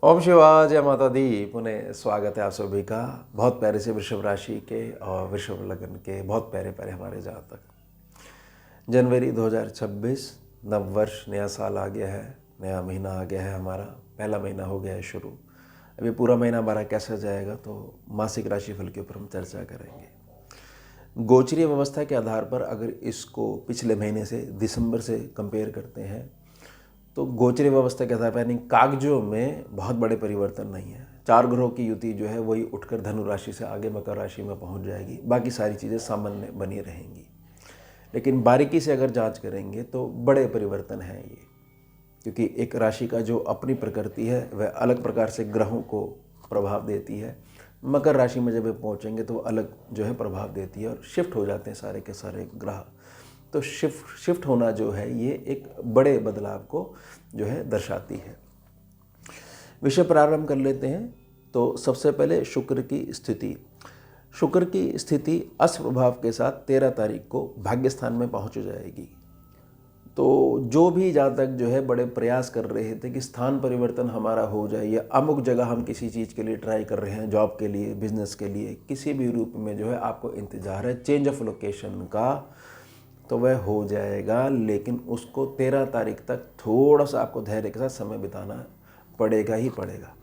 ओम शिवाय, जय माता दी। पुनः स्वागत है आप सभी का बहुत प्यारे से वृषभ राशि के और वृषभ लगन के बहुत प्यारे प्यारे हमारे जातक। जनवरी 2026 नव वर्ष, नया साल आ गया है, नया महीना आ गया है। हमारा पहला महीना हो गया है शुरू। अभी पूरा महीना हमारा कैसा जाएगा तो मासिक राशिफल के ऊपर हम चर्चा करेंगे। गोचरीय व्यवस्था के आधार पर अगर इसको पिछले महीने से दिसंबर से कंपेयर करते हैं तो गोचरीय व्यवस्था के आधार पर यानी कागजों में बहुत बड़े परिवर्तन नहीं है। 4 ग्रहों की युति जो है वही उठकर धनु राशि से आगे मकर राशि में पहुंच जाएगी। बाकी सारी चीज़ें सामान्य बनी रहेंगी, लेकिन बारीकी से अगर जांच करेंगे तो बड़े परिवर्तन हैं ये, क्योंकि एक राशि का जो अपनी प्रकृति है वह अलग प्रकार से ग्रहों को प्रभाव देती है। मकर राशि में जब वे पहुँचेंगे तो अलग जो है प्रभाव देती है और शिफ्ट हो जाते हैं सारे के सारे ग्रह। तो शिफ्ट होना जो है ये एक बड़े बदलाव को जो है दर्शाती है। विषय प्रारंभ कर लेते हैं। तो सबसे पहले शुक्र की स्थिति। शुक्र की स्थिति अस्त प्रभाव के साथ 13 तारीख को भाग्य स्थान में पहुंच जाएगी। तो जो भी जातक जो है बड़े प्रयास कर रहे थे कि स्थान परिवर्तन हमारा हो जाए या अमुक जगह हम किसी चीज़ के लिए ट्राई कर रहे हैं, जॉब के लिए, बिजनेस के लिए, किसी भी रूप में जो है आपको इंतजार है चेंज ऑफ लोकेशन का, तो वह हो जाएगा। लेकिन उसको 13 तारीख तक थोड़ा सा आपको धैर्य के साथ समय बिताना पड़ेगा ही पड़ेगा।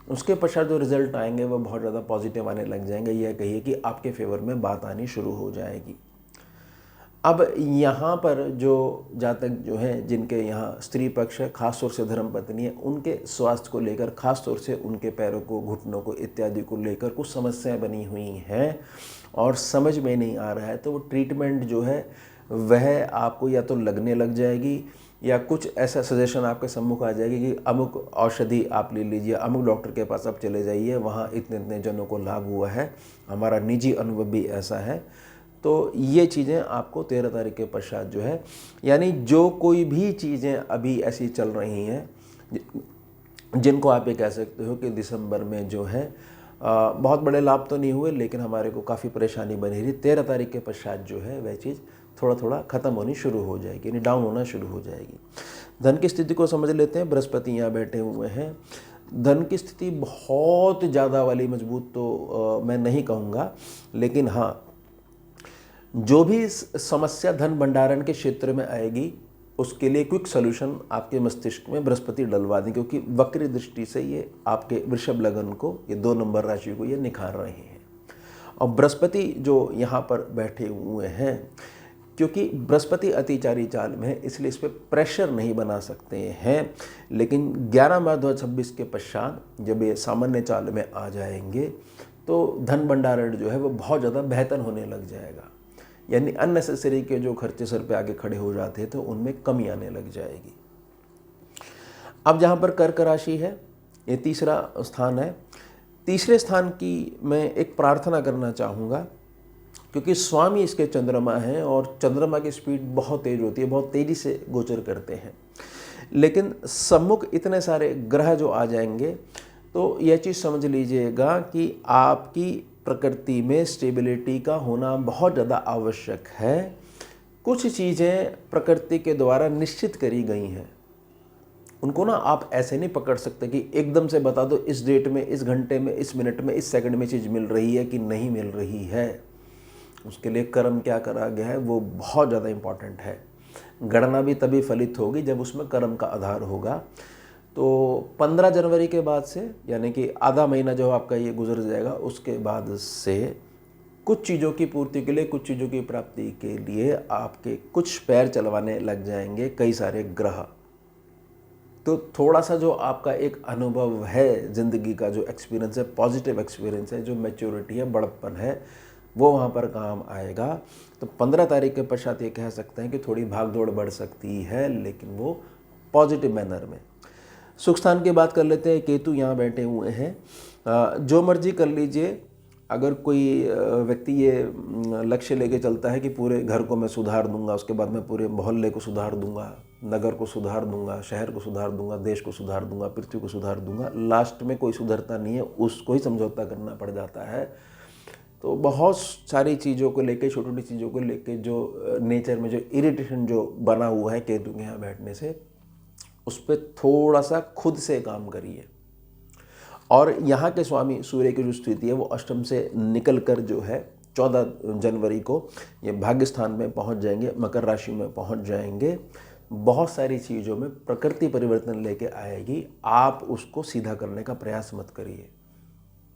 उसके पश्चात जो रिजल्ट आएंगे वह बहुत ज़्यादा पॉजिटिव आने लग जाएंगे। यह कहिए कि आपके फेवर में बात आनी शुरू हो जाएगी। अब यहाँ पर जो जातक जो हैं जिनके यहाँ स्त्री पक्ष है, खास तौर से धर्म पत्नी है, उनके स्वास्थ्य को लेकर, खास तौर से उनके पैरों को, घुटनों को इत्यादि को लेकर कुछ समस्याएं बनी हुई हैं और समझ में नहीं आ रहा है, तो वो ट्रीटमेंट जो है वह आपको या तो लगने लग जाएगी या कुछ ऐसा सजेशन आपके सम्मुख आ जाएगी कि अमुक औषधि आप ले लीजिए, अमुक डॉक्टर के पास आप चले जाइए, वहाँ इतने इतने जनों को लाभ हुआ है, हमारा निजी अनुभव भी ऐसा है। तो ये चीज़ें आपको 13 तारीख के पश्चात जो है, यानी जो कोई भी चीज़ें अभी ऐसी चल रही हैं जिनको आप ये कह सकते हो कि दिसंबर में जो है बहुत बड़े लाभ तो नहीं हुए, लेकिन हमारे को काफ़ी परेशानी बनी रही, 13 तारीख के पश्चात जो है वह चीज़ थोड़ा थोड़ा ख़त्म होनी शुरू हो जाएगी, यानी डाउन होना शुरू हो जाएगी। धन की स्थिति को समझ लेते हैं। बृहस्पति यहाँ बैठे हुए हैं। धन की स्थिति बहुत ज़्यादा वाली मजबूत तो मैं नहीं कहूँगा, लेकिन हाँ, जो भी समस्या धन भंडारण के क्षेत्र में आएगी उसके लिए क्विक सॉल्यूशन आपके मस्तिष्क में बृहस्पति डलवा दें, क्योंकि वक्री दृष्टि से ये आपके वृषभ लगन को, ये 2 नंबर राशि को ये निखार रहे हैं। और बृहस्पति जो यहाँ पर बैठे हुए हैं, क्योंकि बृहस्पति अतिचारी चाल में है इसलिए इस पर प्रेशर नहीं बना सकते हैं, लेकिन 11 मार्च 2026 के पश्चात जब ये सामान्य चाल में आ जाएंगे तो धन भंडारण जो है वो बहुत ज़्यादा बेहतर होने लग जाएगा। यानी अननेसेसरी के जो खर्चे सर पे आगे खड़े हो जाते हैं तो उनमें कमी आने लग जाएगी। अब जहाँ पर कर्क राशि है, ये तीसरा स्थान है। तीसरे स्थान की मैं एक प्रार्थना करना चाहूँगा, क्योंकि स्वामी इसके चंद्रमा हैं और चंद्रमा की स्पीड बहुत तेज़ होती है, बहुत तेज़ी से गोचर करते हैं। लेकिन सम्मुख इतने सारे ग्रह जो आ जाएंगे तो यह चीज़ समझ लीजिएगा कि आपकी प्रकृति में स्टेबिलिटी का होना बहुत ज़्यादा आवश्यक है। कुछ चीज़ें प्रकृति के द्वारा निश्चित करी गई हैं, उनको ना आप ऐसे नहीं पकड़ सकते कि एकदम से बता दो इस डेट में, इस घंटे में, इस मिनट में, इस सेकंड में चीज़ मिल रही है कि नहीं मिल रही है। उसके लिए कर्म क्या करा गया है वो बहुत ज़्यादा इम्पॉर्टेंट है। गणना भी तभी फलित होगी जब उसमें कर्म का आधार होगा। तो 15 जनवरी के बाद से, यानी कि आधा महीना जो आपका ये गुजर जाएगा, उसके बाद से कुछ चीज़ों की पूर्ति के लिए, कुछ चीज़ों की प्राप्ति के लिए आपके कुछ पैर चलवाने लग जाएंगे कई सारे ग्रह। तो थोड़ा सा जो आपका एक अनुभव है ज़िंदगी का, जो एक्सपीरियंस है, पॉजिटिव एक्सपीरियंस है, जो मैच्योरिटी है, बड़प्पन है, वो वहाँ पर काम आएगा। तो 15 तारीख के पश्चात ये कह सकते हैं कि थोड़ी भाग दौड़ बढ़ सकती है, लेकिन वो पॉजिटिव मैनर में। सुख स्थान की बात कर लेते हैं। केतु यहाँ बैठे हुए हैं। जो मर्जी कर लीजिए, अगर कोई व्यक्ति ये लक्ष्य लेके चलता है कि पूरे घर को मैं सुधार दूंगा, उसके बाद मैं पूरे मोहल्ले को सुधार दूंगा, नगर को सुधार दूंगा, शहर को सुधार दूंगा, देश को सुधार दूंगा, पृथ्वी को सुधार दूंगा, लास्ट में कोई सुधरता नहीं है, उसको ही समझौता करना पड़ जाता है। तो बहुत सारी चीज़ों को लेके, छोटी छोटी चीज़ों को लेके जो नेचर में जो इरिटेशन जो बना हुआ है केतु के यहाँ बैठने से, उस पर थोड़ा सा खुद से काम करिए। और यहाँ के स्वामी सूर्य की जो स्थिति है वो अष्टम से निकल कर जो है 14 जनवरी को ये भाग्य स्थान में पहुँच जाएंगे, मकर राशि में पहुँच जाएंगे। बहुत सारी चीज़ों में प्रकृति परिवर्तन लेके आएगी, आप उसको सीधा करने का प्रयास मत करिए।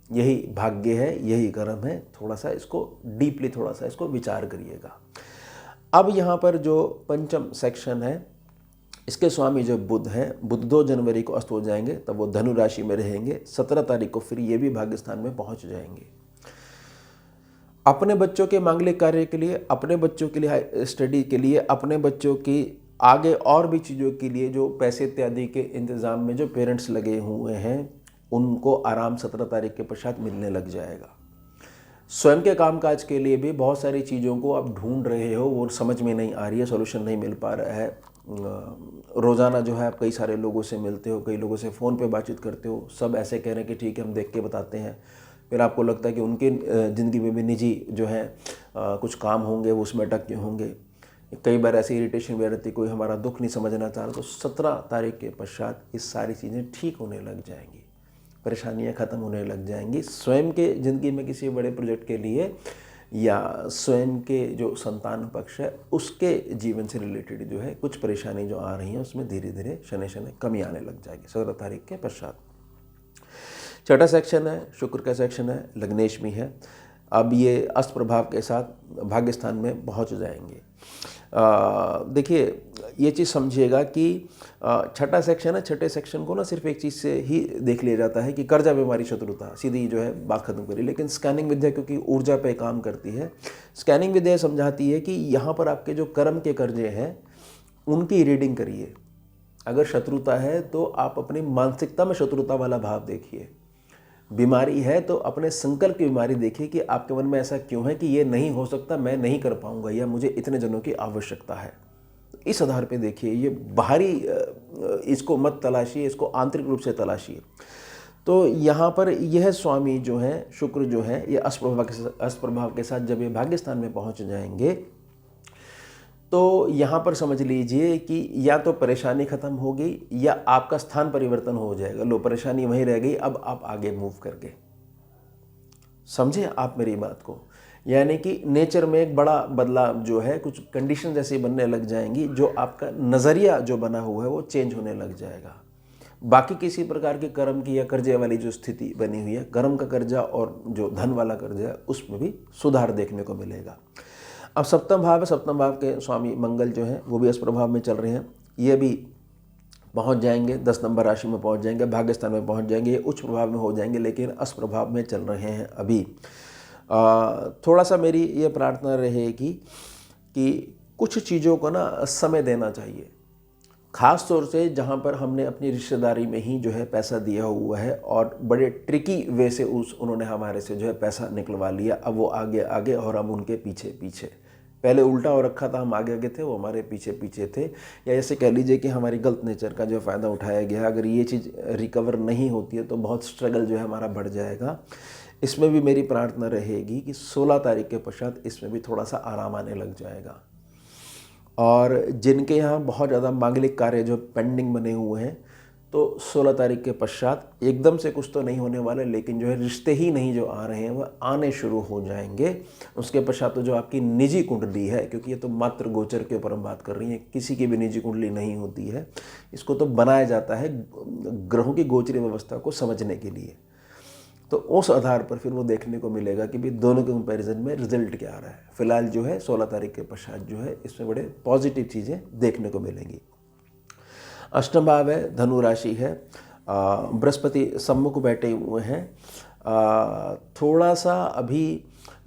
यही भाग्य है, यही कर्म है, थोड़ा सा इसको डीपली थोड़ा सा इसको विचार करिएगा। अब यहाँ पर जो पंचम सेक्शन है, इसके स्वामी जो बुध हैं, बुध 2 जनवरी को अस्त हो जाएंगे, तब वो धनु राशि में रहेंगे। 17 तारीख को फिर ये भी भाग्य स्थान में पहुँच जाएंगे। अपने बच्चों के मांगलिक कार्य के लिए, अपने बच्चों के लिए स्टडी के लिए, अपने बच्चों की आगे और भी चीज़ों के लिए जो पैसे इत्यादि के इंतज़ाम में जो पेरेंट्स लगे हुए हैं, उनको आराम 17 तारीख के पश्चात मिलने लग जाएगा। स्वयं के कामकाज के लिए भी बहुत सारी चीज़ों को आप ढूंढ रहे हो, वो समझ में नहीं आ रही है, सॉल्यूशन नहीं मिल पा रहा है। रोज़ाना जो है आप कई सारे लोगों से मिलते हो, कई लोगों से फ़ोन पे बातचीत करते हो, सब ऐसे कह रहे हैं कि ठीक है हम देख के बताते हैं। फिर आपको लगता है कि उनके ज़िंदगी में भी निजी जो है कुछ काम होंगे, वो उसमें अटके होंगे। कई बार ऐसी इरिटेशन भी रहती, कोई हमारा दुख नहीं समझना चाह रहा। तो 17 तारीख के पश्चात ये सारी चीज़ें ठीक होने लग जाएंगी, परेशानियां ख़त्म होने लग जाएंगी। स्वयं के ज़िंदगी में किसी बड़े प्रोजेक्ट के लिए या स्वयं के जो संतान पक्ष है उसके जीवन से रिलेटेड जो है कुछ परेशानी जो आ रही है, उसमें धीरे धीरे शनि कमी आने लग जाएगी 17 तारीख के पश्चात। छठा सेक्शन है, शुक्र का सेक्शन है, लग्नेश में है। अब ये अस्त प्रभाव के साथ भाग्य स्थान में पहुंच जाएंगे। देखिए ये चीज़ समझिएगा कि छठा सेक्शन है, छठे सेक्शन को ना सिर्फ एक चीज़ से ही देख लिया जाता है कि कर्जा बीमारी शत्रुता, सीधी जो है बात खत्म करी। लेकिन स्कैनिंग विद्या क्योंकि ऊर्जा पे काम करती है, स्कैनिंग विद्या समझाती है कि यहाँ पर आपके जो कर्म के कर्जे हैं उनकी रीडिंग करिए। अगर शत्रुता है तो आप अपनी मानसिकता में शत्रुता वाला भाव देखिए। बीमारी है तो अपने संकल्प की बीमारी देखिए कि आपके मन में ऐसा क्यों है कि ये नहीं हो सकता, मैं नहीं कर पाऊंगा, या मुझे इतने जनों की आवश्यकता है। इस आधार पे देखिए, ये बाहरी इसको मत तलाशिए, इसको आंतरिक रूप से तलाशिए। तो यहाँ पर यह स्वामी जो है, शुक्र जो है, ये अस्त प्रभाव के साथ जब ये भाग्य स्थान में पहुँच जाएंगे तो यहाँ पर समझ लीजिए कि या तो परेशानी ख़त्म होगी या आपका स्थान परिवर्तन हो जाएगा। लो, परेशानी वहीं रह गई, अब आप आगे मूव करके, समझे आप मेरी बात को। यानी कि नेचर में एक बड़ा बदलाव जो है, कुछ कंडीशन जैसी बनने लग जाएंगी, जो आपका नज़रिया जो बना हुआ है वो चेंज होने लग जाएगा। बाकी किसी प्रकार के कर्म की या कर्जे वाली जो स्थिति बनी हुई है, कर्म का कर्जा और जो धन वाला कर्जा है, उसमें भी सुधार देखने को मिलेगा। अब सप्तम भाव है, सप्तम भाव के स्वामी मंगल जो हैं वो भी अस्त प्रभाव में चल रहे हैं। ये भी पहुंच जाएंगे, 10 नंबर राशि में पहुंच जाएंगे, भाग्य स्थान में पहुंच जाएंगे। ये उच्च प्रभाव में हो जाएंगे लेकिन अस्त प्रभाव में चल रहे हैं अभी। थोड़ा सा मेरी ये प्रार्थना रहेगी कि कुछ चीज़ों को ना समय देना चाहिए, ख़ास तौर से जहाँ पर हमने अपनी रिश्तेदारी में ही जो है पैसा दिया हुआ है और बड़े ट्रिकी वे से उन्होंने हमारे से जो है पैसा निकलवा लिया। अब वो आगे आगे और हम उनके पीछे पीछे। पहले उल्टा हो रखा था, हम आगे आगे थे, वो हमारे पीछे पीछे थे। या ऐसे कह लीजिए कि हमारी गलत नेचर का जो फ़ायदा उठाया गया। अगर ये चीज़ रिकवर नहीं होती है तो बहुत स्ट्रगल जो है हमारा बढ़ जाएगा। इसमें भी मेरी प्रार्थना रहेगी कि 16 तारीख के पश्चात इसमें भी थोड़ा सा आराम आने लग जाएगा। और जिनके यहाँ बहुत ज़्यादा मांगलिक कार्य जो पेंडिंग बने हुए हैं, तो 16 तारीख के पश्चात एकदम से कुछ तो नहीं होने वाला, लेकिन जो है रिश्ते ही नहीं जो आ रहे हैं वह आने शुरू हो जाएंगे। उसके पश्चात तो जो आपकी निजी कुंडली है, क्योंकि ये तो मात्र गोचर के ऊपर हम बात कर रही हैं, किसी की भी निजी कुंडली नहीं होती है, इसको तो बनाया जाता है ग्रहों की गोचरी व्यवस्था को समझने के लिए। तो उस आधार पर फिर वो देखने को मिलेगा कि भाई दोनों के कंपैरिजन में रिजल्ट क्या आ रहा है। फिलहाल जो है 16 तारीख के पश्चात जो है इसमें बड़े पॉजिटिव चीज़ें देखने को मिलेंगी। अष्टम भाव है, धनु राशि है, बृहस्पति सम्मुख बैठे हुए हैं। थोड़ा सा अभी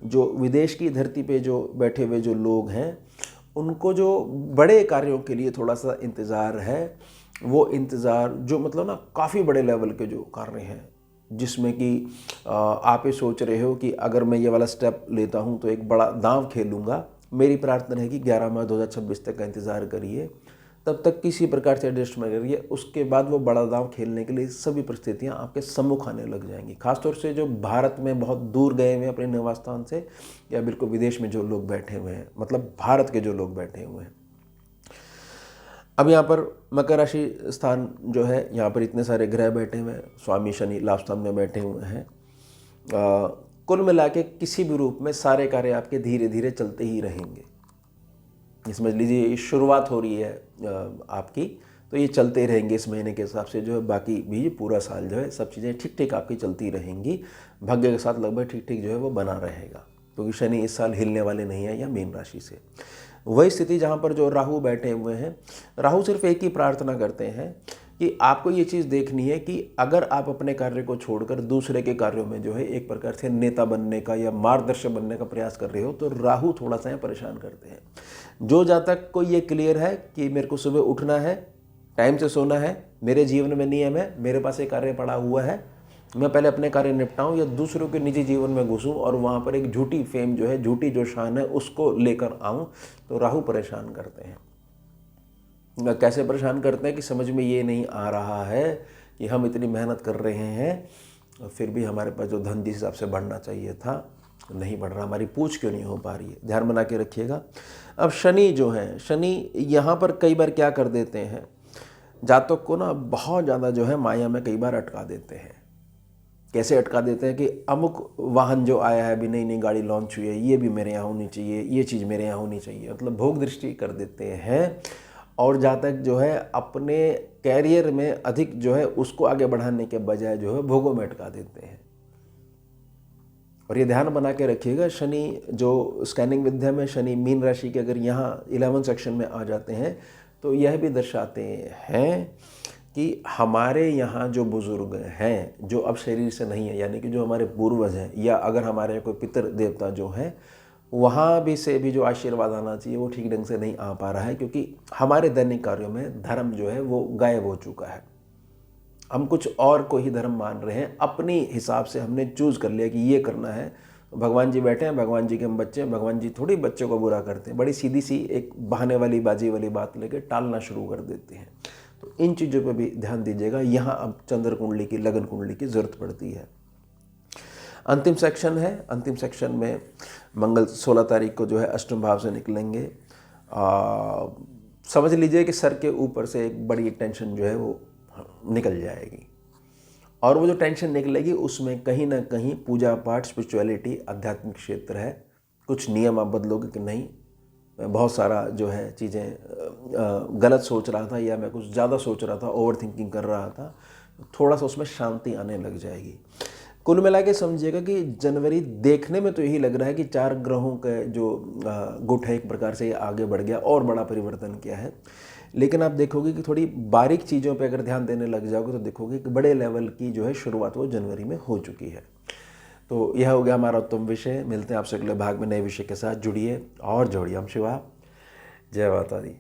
जो विदेश की धरती पे जो बैठे हुए जो लोग हैं, उनको जो बड़े कार्यों के लिए थोड़ा सा इंतज़ार है। वो इंतज़ार जो मतलब ना काफ़ी बड़े लेवल के जो कार्य हैं, जिसमें कि आप ये सोच रहे हो कि अगर मैं ये वाला स्टेप लेता हूँ तो एक बड़ा दांव खेलूँगा। मेरी प्रार्थना है कि 11 मार्च 2026 तक का इंतज़ार करिए, तब तक किसी प्रकार से एडजस्टमेंट करिए। उसके बाद वो बड़ा दांव खेलने के लिए सभी परिस्थितियाँ आपके सम्मुख आने लग जाएंगी। खासतौर से जो भारत में बहुत दूर गए हुए हैं अपने निवास स्थान से, या बिल्कुल विदेश में जो लोग बैठे हुए हैं, मतलब भारत के जो लोग बैठे हुए हैं। अब यहाँ पर मकर राशि स्थान जो है, यहाँ पर इतने सारे ग्रह बैठे हुए हैं, स्वामी शनि लाभ स्थान में बैठे हुए हैं। कुल मिला के किसी भी रूप में सारे कार्य आपके धीरे धीरे चलते ही रहेंगे। ये समझ लीजिए शुरुआत हो रही है आपकी, तो ये चलते रहेंगे इस महीने के हिसाब से जो है। बाकी भी पूरा साल जो है सब चीज़ें ठीक ठीक आपकी चलती रहेंगी, भाग्य के साथ लगभग ठीक ठीक जो है वो बना रहेगा, क्योंकि शनि इस साल हिलने वाले नहीं है या मीन राशि से। वही स्थिति जहाँ पर जो राहु बैठे हुए हैं, राहु सिर्फ एक ही प्रार्थना करते हैं कि आपको ये चीज़ देखनी है कि अगर आप अपने कार्य को छोड़कर दूसरे के कार्यों में जो है एक प्रकार से नेता बनने का या मार्गदर्शक बनने का प्रयास कर रहे हो, तो राहु थोड़ा सा परेशान करते हैं। जो जातक को ये क्लियर है कि मेरे को सुबह उठना है, टाइम से सोना है, मेरे जीवन में नियम है, मेरे पास एक कार्य पड़ा हुआ है, मैं पहले अपने कार्य निपटाऊं या दूसरों के निजी जीवन में घुसूं और वहाँ पर एक झूठी फेम जो है, झूठी जो शान है उसको लेकर आऊं, तो राहु परेशान करते हैं। कैसे परेशान करते हैं कि समझ में ये नहीं आ रहा है कि हम इतनी मेहनत कर रहे हैं, फिर भी हमारे पास जो धन जिस हिसाब से बढ़ना चाहिए था नहीं बढ़ रहा, हमारी पूछ क्यों नहीं हो पा रही है। ध्यान बना के रखिएगा। अब शनि जो है, शनि यहाँ पर कई बार क्या कर देते हैं, जातक को ना बहुत ज़्यादा जो है माया में कई बार अटका देते हैं। कैसे अटका देते हैं कि अमुक वाहन जो आया है, अभी नई नई गाड़ी लॉन्च हुई है, ये भी मेरे यहाँ होनी चाहिए, ये चीज़ मेरे यहाँ होनी चाहिए, मतलब भोग दृष्टि कर देते हैं। और जातक जो है अपने कैरियर में अधिक जो है उसको आगे बढ़ाने के बजाय जो है भोगों में अटका देते हैं। और ये ध्यान बना के रखिएगा, शनि जो स्कैनिंग विद्या में शनि मीन राशि के अगर यहाँ 11 सेक्शन में आ जाते हैं, तो यह भी दर्शाते हैं कि हमारे यहाँ जो बुजुर्ग हैं जो अब शरीर से नहीं है, यानी कि जो हमारे पूर्वज हैं, या अगर हमारे कोई पितर देवता जो हैं, वहाँ भी से भी जो आशीर्वाद आना चाहिए वो ठीक ढंग से नहीं आ पा रहा है, क्योंकि हमारे दैनिक कार्यों में धर्म जो है वो गायब हो चुका है। हम कुछ और को ही धर्म मान रहे हैं, अपनी हिसाब से हमने चूज़ कर लिया कि ये करना है। भगवान जी बैठे हैं, भगवान जी के हम बच्चे हैं, भगवान जी थोड़ी बच्चों को बुरा करते हैं, बड़ी सीधी सी एक बहाने वाली बाजी वाली बात लेके टालना शुरू कर देते हैं। तो इन चीज़ों पर भी ध्यान दीजिएगा। यहाँ अब चंद्र कुंडली की, लगन कुंडली की ज़रूरत पड़ती है। अंतिम सेक्शन है, अंतिम सेक्शन में मंगल 16 तारीख को जो है अष्टम भाव से निकलेंगे। समझ लीजिए कि सर के ऊपर से एक बड़ी टेंशन जो है वो निकल जाएगी, और वो जो टेंशन निकलेगी उसमें कहीं ना कहीं पूजा पाठ, स्पिरिचुअलिटी, आध्यात्मिक क्षेत्र है। कुछ नियम आप बदलोगे कि नहीं, मैं बहुत सारा जो है चीज़ें गलत सोच रहा था या मैं कुछ ज़्यादा सोच रहा था, ओवर थिंकिंग कर रहा था, थोड़ा सा उसमें शांति आने लग जाएगी। कुल मिला के समझिएगा कि जनवरी देखने में तो यही लग रहा है कि 4 ग्रहों का जो गुट है एक प्रकार से आगे बढ़ गया और बड़ा परिवर्तन किया है। लेकिन आप देखोगे कि थोड़ी बारीक चीज़ों पे अगर ध्यान देने लग जाओगे तो देखोगे कि बड़े लेवल की जो है शुरुआत वो जनवरी में हो चुकी है। तो यह हो गया हमारा उत्तम विषय। मिलते हैं आपसे अगले भाग में नए विषय के साथ। जुड़िए और जोड़िए। हम शिवा, जय माता दी।